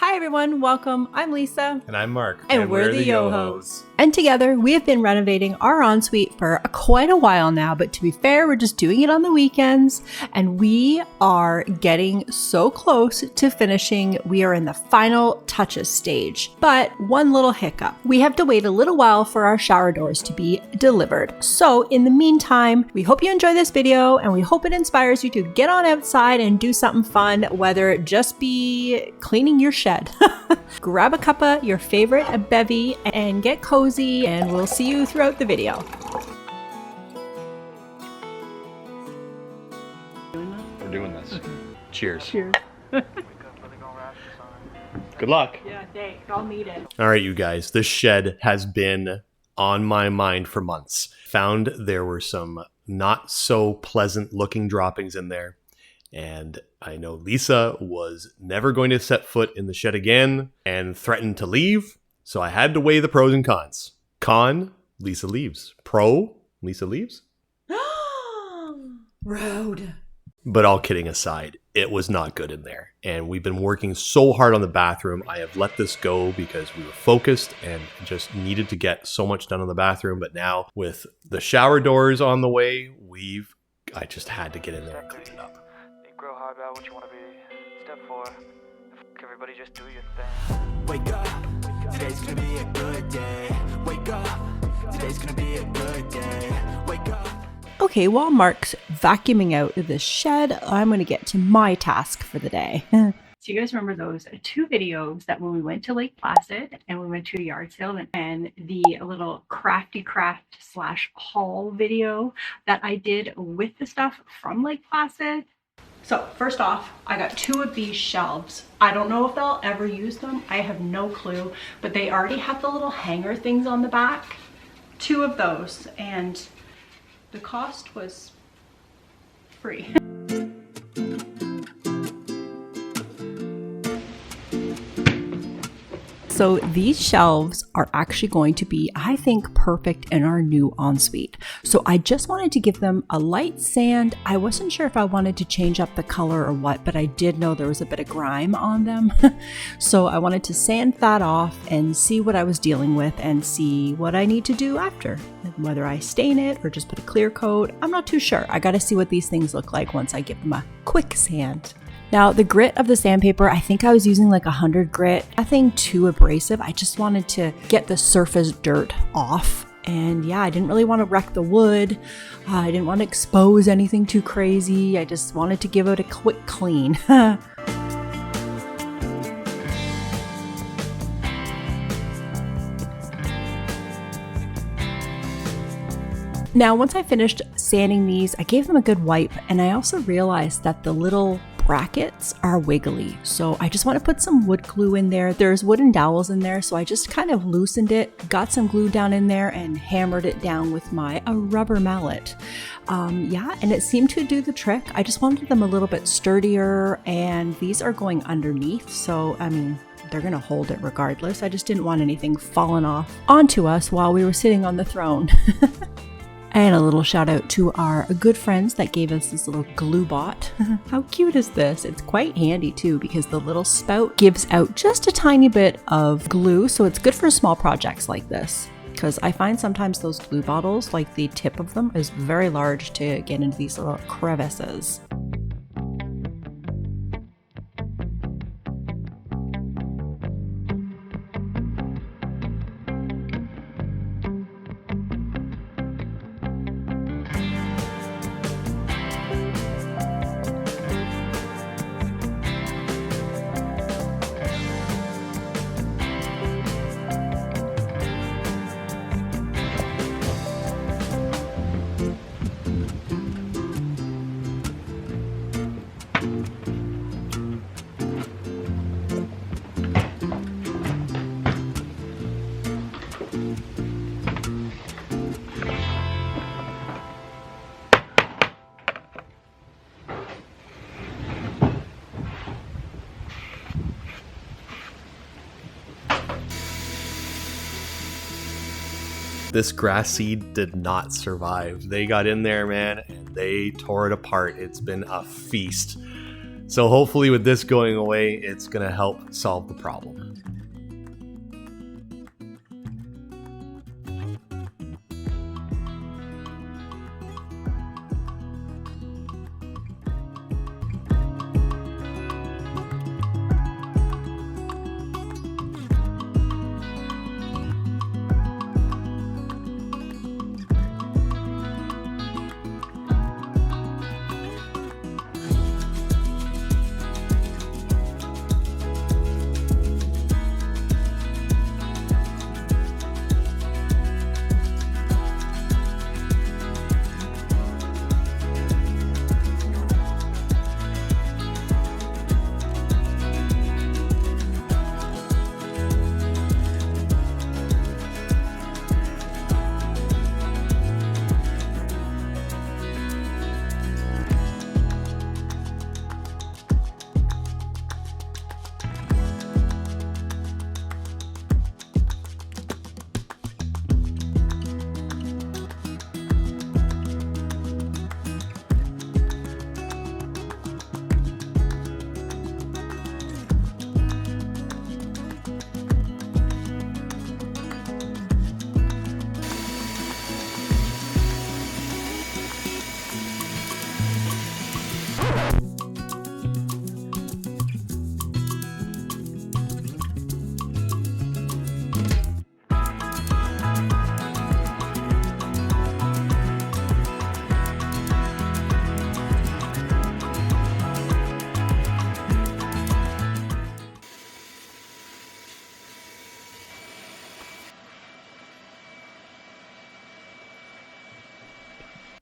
Hi everyone, welcome. I'm Lisa. And I'm Mark. And we're the Yohos. And together we have been renovating our ensuite for quite a while now, but to be fair, we're just doing it on the weekends and we are getting so close to finishing. We are in the final touches stage, but one little hiccup. We have to wait a little while for our shower doors to be delivered. So in the meantime, we hope you enjoy this video and we hope it inspires you to get on outside and do something fun, whether it just be cleaning your shed. Grab a cup of your favorite bevy and get cozy, and we'll see you throughout the video. We're doing this. Cheers. Cheers. Good luck. Yeah, thanks. I'll need it. All right, you guys. This shed has been on my mind for months. Found there were some not so pleasant looking droppings in there. And I know Lisa was never going to set foot in the shed again and threatened to leave. So I had to weigh the pros and cons. Con, Lisa leaves. Pro, Lisa leaves. Road. But all kidding aside, it was not good in there. And we've been working so hard on the bathroom. I have let this go because we were focused and just needed to get so much done on the bathroom. But now with the shower doors on the way, I just had to get in there and clean it up. Grow hard about what you want to be. Step 4. Everybody just do your thing. Wake up, today's gonna be a good day. Wake up, today's gonna be a good day. Wake up. Okay, while Mark's vacuuming out the shed, I'm going to get to my task for the day. So you guys remember those 2 videos that when we went to Lake Placid and we went to a yard sale and the little crafty craft / haul video that I did with the stuff from Lake Placid? So first off, I got 2 of these shelves. I don't know if they'll ever use them. I have no clue, but they already have the little hanger things on the back. 2 of those, and the cost was free. So these shelves are actually going to be, I think, perfect in our new ensuite. So I just wanted to give them a light sand. I wasn't sure if I wanted to change up the color or what, but I did know there was a bit of grime on them. So I wanted to sand that off and see what I was dealing with and see what I need to do after. Whether I stain it or just put a clear coat, I'm not too sure. I got to see what these things look like once I give them a quick sand. Now, the grit of the sandpaper, I think I was using like 100 grit. Nothing too abrasive. I just wanted to get the surface dirt off. And yeah, I didn't really want to wreck the wood. I didn't want to expose anything too crazy. I just wanted to give it a quick clean. Now, once I finished sanding these, I gave them a good wipe, and I also realized that the little brackets are wiggly. So I just want to put some wood glue in there. There's wooden dowels in there, so I just kind of loosened it, got some glue down in there, and hammered it down with my rubber mallet. Yeah, and it seemed to do the trick. I just wanted them a little bit sturdier, and these are going underneath, so I mean, they're gonna hold it regardless. I just didn't want anything falling off onto us while we were sitting on the throne. And a little shout out to our good friends that gave us this little glue bot. How cute is this? It's quite handy too because the little spout gives out just a tiny bit of glue, so it's good for small projects like this. Because I find sometimes those glue bottles, like the tip of them is very large to get into these little crevices. This grass seed did not survive. They got in there, man, and they tore it apart. It's been a feast. So hopefully with this going away, it's going to help solve the problem.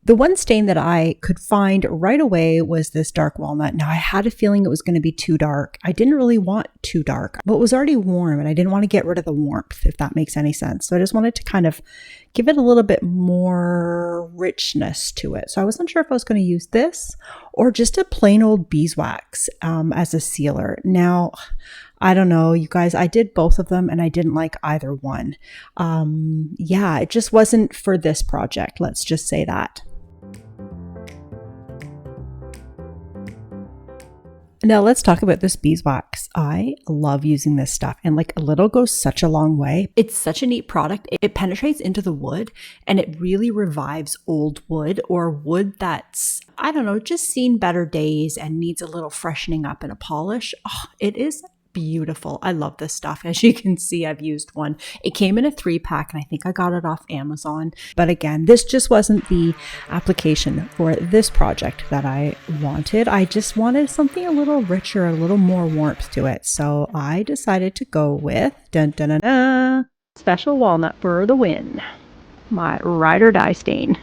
The one stain that I could find right away was this dark walnut. Now, I had a feeling it was going to be too dark. I didn't really want too dark, but it was already warm and I didn't want to get rid of the warmth, if that makes any sense. So I just wanted to kind of give it a little bit more richness to it. So I wasn't sure if I was going to use this or just a plain old beeswax as a sealer. Now, I don't know, you guys, I did both of them and I didn't like either one. Yeah, it just wasn't for this project. Let's just say that. Now let's talk about this beeswax. I love using this stuff, and like a little goes such a long way. It's such a neat product. It penetrates into the wood and it really revives old wood or wood that's, I don't know, just seen better days and needs a little freshening up and a polish. Oh, it is beautiful. I love this stuff. As you can see, I've used one. It came in a 3-pack and I think I got it off Amazon. But again, this just wasn't the application for this project that I wanted. I just wanted something a little richer, a little more warmth to it. So I decided to go with dun, dun, dun, dun, Special Walnut for the win. My ride or die stain.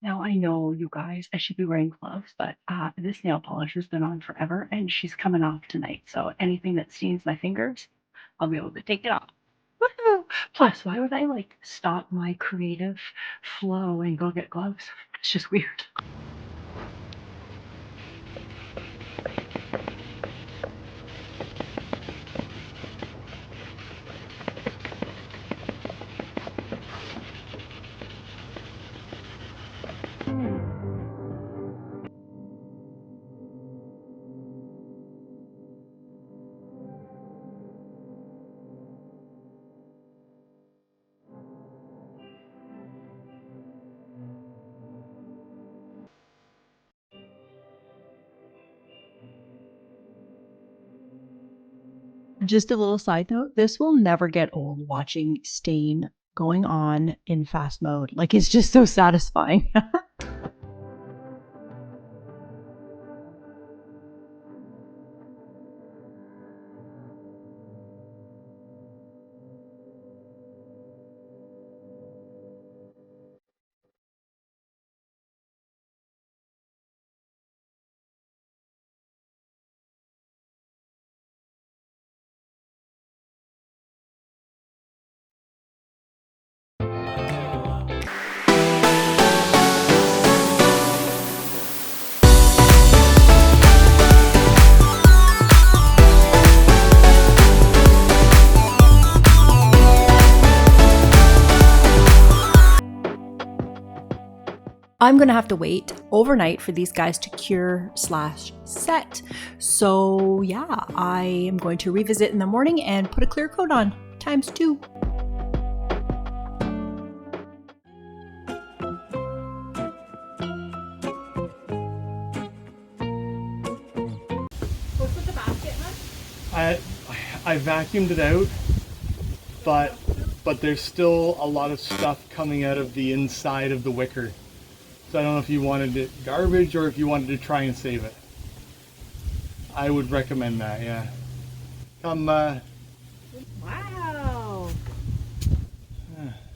Now I know, you guys, I should be wearing gloves, but this nail polish has been on forever and she's coming off tonight. So anything that stains my fingers, I'll be able to take it off. Woohoo! Plus, why would I like stop my creative flow and go get gloves? It's just weird. Just a little side note, this will never get old watching stain going on in fast mode. Like, it's just so satisfying. I'm gonna have to wait overnight for these guys to cure slash set. So yeah, I am going to revisit in the morning and put a clear coat on, ×2. What's with the basket, huh? I vacuumed it out, but there's still a lot of stuff coming out of the inside of the wicker. So I don't know if you wanted it garbage or if you wanted to try and save it. I would recommend that, yeah. Come, Wow.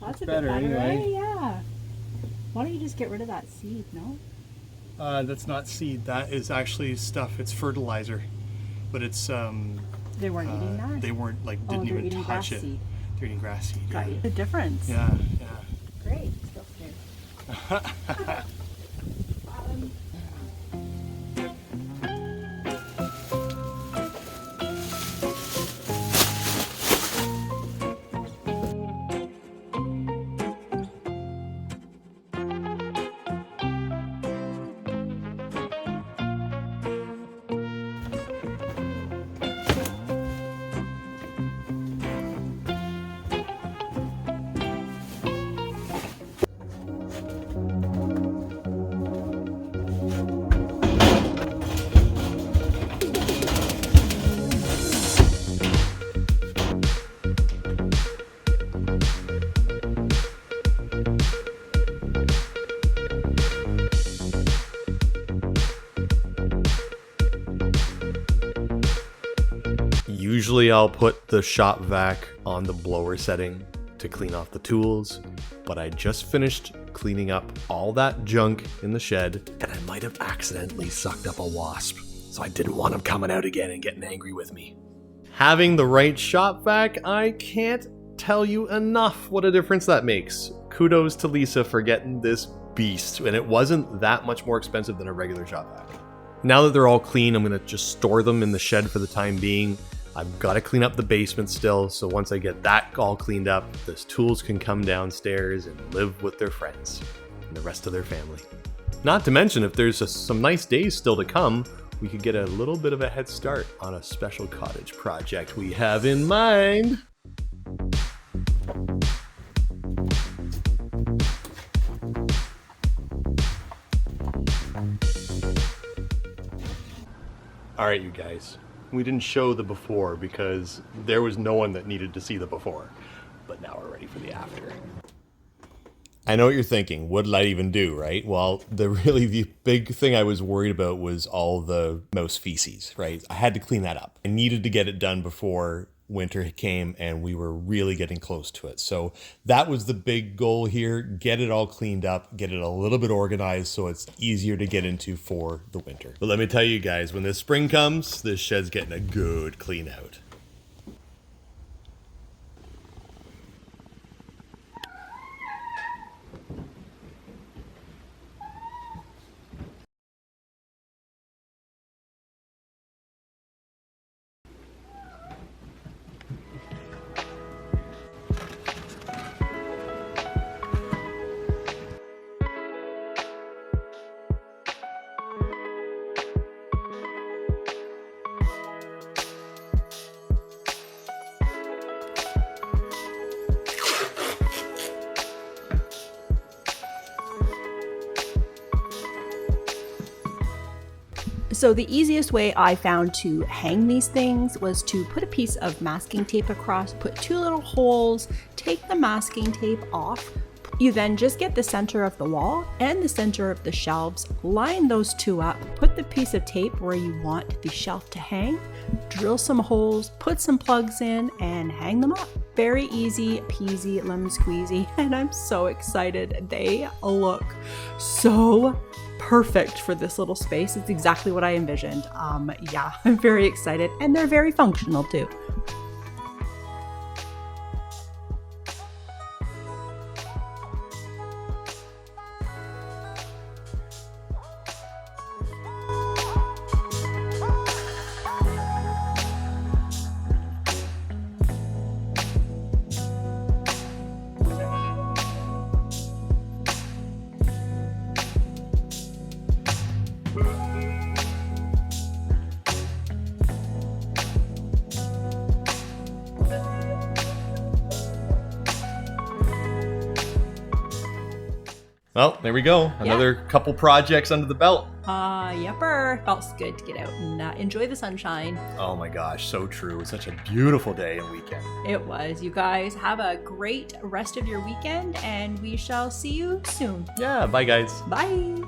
That's a better bit better, anyway. eh? Yeah. Why don't you just get rid of that seed, no? that's not seed, that is actually stuff, it's fertilizer. But it's, They weren't eating that? they weren't, like, didn't they're even eating grass touch it. seed. They're eating grass seed. Got you. The difference. Yeah, Great. Still scared. yeah. Usually I'll put the shop vac on the blower setting to clean off the tools, but I just finished cleaning up all that junk in the shed and I might have accidentally sucked up a wasp, so I didn't want him coming out again and getting angry with me. Having the right shop vac, I can't tell you enough what a difference that makes. Kudos to Lisa for getting this beast, and it wasn't that much more expensive than a regular shop vac. Now that they're all clean, I'm gonna just store them in the shed for the time being. I've got to clean up the basement still, so once I get that all cleaned up, those tools can come downstairs and live with their friends and the rest of their family. Not to mention, if there's some nice days still to come, we could get a little bit of a head start on a special cottage project we have in mind. All right, you guys. We didn't show the before because there was no one that needed to see the before, but now we're ready for the after. I know what you're thinking. What did I even do, right? Well, the big thing I was worried about was all the mouse feces, right? I had to clean that up. I needed to get it done before winter came and we were really getting close to it. So that was the big goal here. Get it all cleaned up, get it a little bit organized so it's easier to get into for the winter. But let me tell you guys, when this spring comes, this shed's getting a good clean out. So the easiest way I found to hang these things was to put a piece of masking tape across, put 2 little holes, take the masking tape off. You then just get the center of the wall and the center of the shelves, line those 2 up, put the piece of tape where you want the shelf to hang, drill some holes, put some plugs in, and hang them up. Very easy peasy lemon squeezy, and I'm so excited. They look so perfect for this little space. It's exactly what I envisioned. Yeah, I'm very excited, and they're very functional too. Well, there we go. Another couple projects under the belt. Yepper. Felt good to get out and enjoy the sunshine. Oh my gosh, so true. It's such a beautiful day and weekend. It was. You guys have a great rest of your weekend, and we shall see you soon. Yeah, bye guys. Bye.